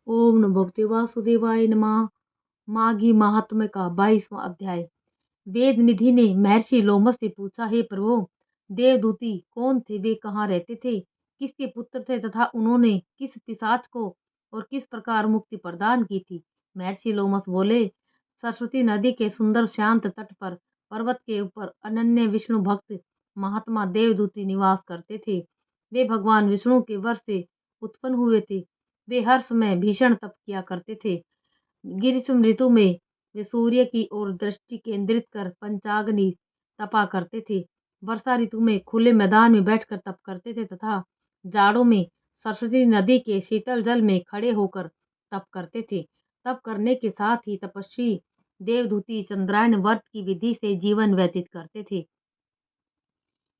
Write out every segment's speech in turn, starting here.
ओम नमो भगवते वासुदेवाय नमः। माघी महात्म्य का 22वां अध्याय। वेद निधि ने महर्षि लोमस से पूछा, हे प्रभु, देवदूती कौन थे, वे कहाँ रहते थे, किसके पुत्र थे तथा उन्होंने किस पिशाच को और किस प्रकार मुक्ति प्रदान की थी। महर्षि लोमस बोले, सरस्वती नदी के सुंदर शांत तट पर पर्वत के ऊपर अनन्य विष्णु भक्त महात्मा देवदूती निवास करते थे। वे भगवान विष्णु के वर से उत्पन्न हुए थे। वे हर समय भीषण तप किया करते थे। ग्रीष्म ऋतु में वे सूर्य की ओर दृष्टि केंद्रित कर पंचाग्नि तपा करते थे। वर्षा ऋतु में खुले मैदान में बैठकर तप करते थे तथा जाड़ों में सरस्वती नदी के शीतल जल में खड़े होकर तप करते थे। तप करने के साथ ही तपस्वी देवदूती चंद्रायन व्रत की विधि से जीवन व्यतीत करते थे।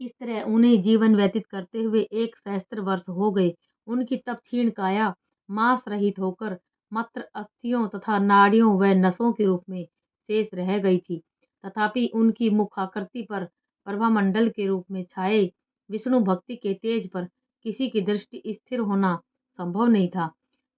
इस तरह उन्हें जीवन व्यतीत करते हुए 1 सहस्त्र वर्ष हो गए। उनकी तप क्षीण काया मांस रहित होकर मात्र अस्थियों तथा नाड़ियों व नसों के रूप में शेष रह गई थी। तथापि उनकी मुखाकृति पर प्रभामंडल के रूप में छाए विष्णु भक्ति के तेज पर किसी की दृष्टि स्थिर होना संभव नहीं था।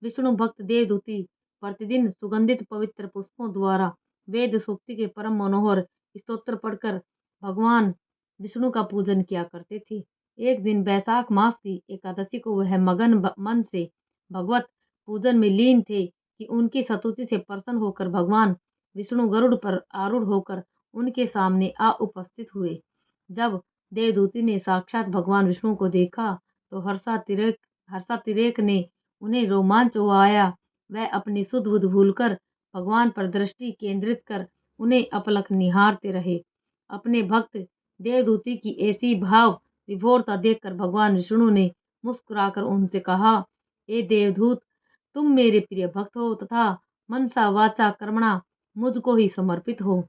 विष्णु भक्त देवदूती प्रतिदिन सुगंधित पवित्र पुष्पों द्वारा वेद सूक्ति के परम मनोहर स्तोत्र पढ़कर भगवान विष्णु का पूजन किया करते थे। एक दिन बैसाख मास की एकादशी को वह मगन मन से भगवत पूजन में लीन थे कि उनकी स्तुति से प्रसन्न होकर भगवान विष्णु गरुड़ पर आरूढ़ होकर उनके सामने आ उपस्थित हुए। जब देवदूती ने साक्षात भगवान विष्णु को देखा तो हर्षातिरेक ने उन्हें रोमांच हो आया। वह अपनी सुध बुध भूलकर भगवान पर दृष्टि केंद्रित कर उन्हें अपलक निहारते रहे। अपने भक्त देवदूती की ऐसी भाव विभोरता देखकर भगवान विष्णु ने मुस्कुराकर उनसे कहा, हे देवदूत, तुम मेरे प्रिय भक्त हो तथा मनसा वाचा कर्मणा मुझको ही समर्पित हो।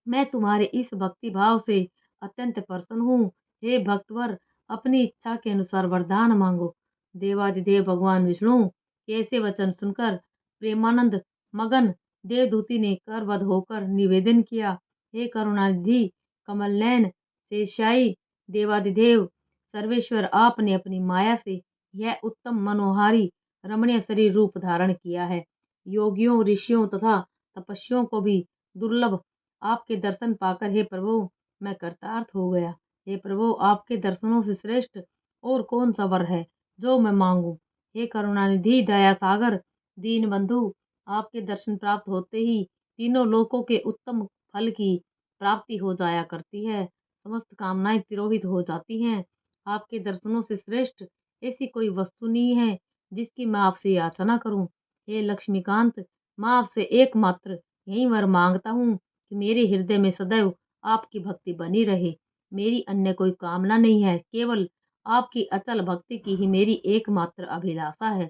मैं तुम्हारे इस भक्ति भाव से अत्यंत प्रसन्न हूँ। हे भक्तवर, अपनी इच्छा के अनुसार वरदान मांगो। देवादिदेव भगवान विष्णु के ऐसे वचन सुनकर प्रेमानंद मगन देवदूती ने करबद्ध होकर निवेदन किया, हे करुणानिधि कमल नयन शेषाई देवादिदेव सर्वेश्वर, आपने अपनी माया से यह उत्तम मनोहारी रमणीय शरीर रूप धारण किया है। योगियों ऋषियों तथा तपस्वियों को भी दुर्लभ आपके दर्शन पाकर हे प्रभु मैं कृतार्थ हो गया। हे प्रभु, आपके दर्शनों से श्रेष्ठ और कौन सा वर है जो मैं मांगू। हे करुणानिधि दया सागर दीन बंधु, आपके दर्शन प्राप्त होते ही तीनों लोकों के उत्तम फल की प्राप्ति हो जाया करती है। समस्त कामनाएं तिरोहित हो जाती हैं। आपके दर्शनों से श्रेष्ठ ऐसी कोई वस्तु नहीं है जिसकी मैं आपसे याचना करूं। हे लक्ष्मीकांत, मैं आपसे एकमात्र यही वर मांगता हूँ कि मेरे हृदय में सदैव आपकी भक्ति बनी रहे। मेरी अन्य कोई कामना नहीं है, केवल आपकी अचल भक्ति की ही मेरी एकमात्र अभिलाषा है।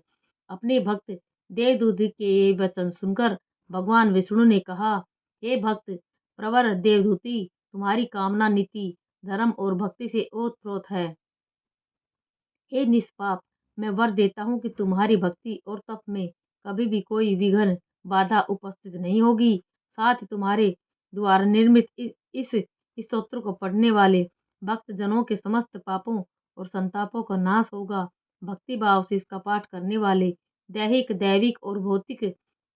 अपने भक्त देवदूत के ये वचन सुनकर भगवान विष्णु ने कहा, हे भक्त प्रवर देवदूती, तुम्हारी कामना नीति धर्म और भक्ति से ओतप्रोत है। हे निष्पाप, मैं वर देता हूँ कि तुम्हारी भक्ति और तप में कभी भी कोई विघ्न बाधा उपस्थित नहीं होगी। साथ ही तुम्हारे द्वारा निर्मित इस स्तोत्र को पढ़ने वाले भक्त जनों के समस्त पापों और संतापों का नाश होगा। भक्ति भाव से इसका पाठ करने वाले दैहिक दैविक और भौतिक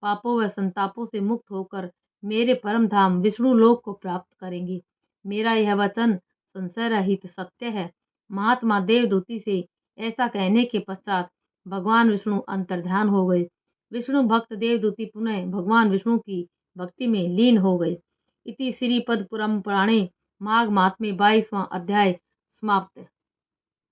पापों व संतापों से मुक्त होकर मेरे परम धाम विष्णु लोक को प्राप्त करेंगे। मेरा यह वचन संशय रहित सत्य है। महात्मा देवदूती से ऐसा कहने के पश्चात भगवान विष्णु अंतर्ध्यान हो गए। विष्णु भक्त देवदूती पुनः भगवान विष्णु की भक्ति में लीन हो गए। इति श्रीपद पुराणे माघ मास में 22वां अध्याय समाप्त।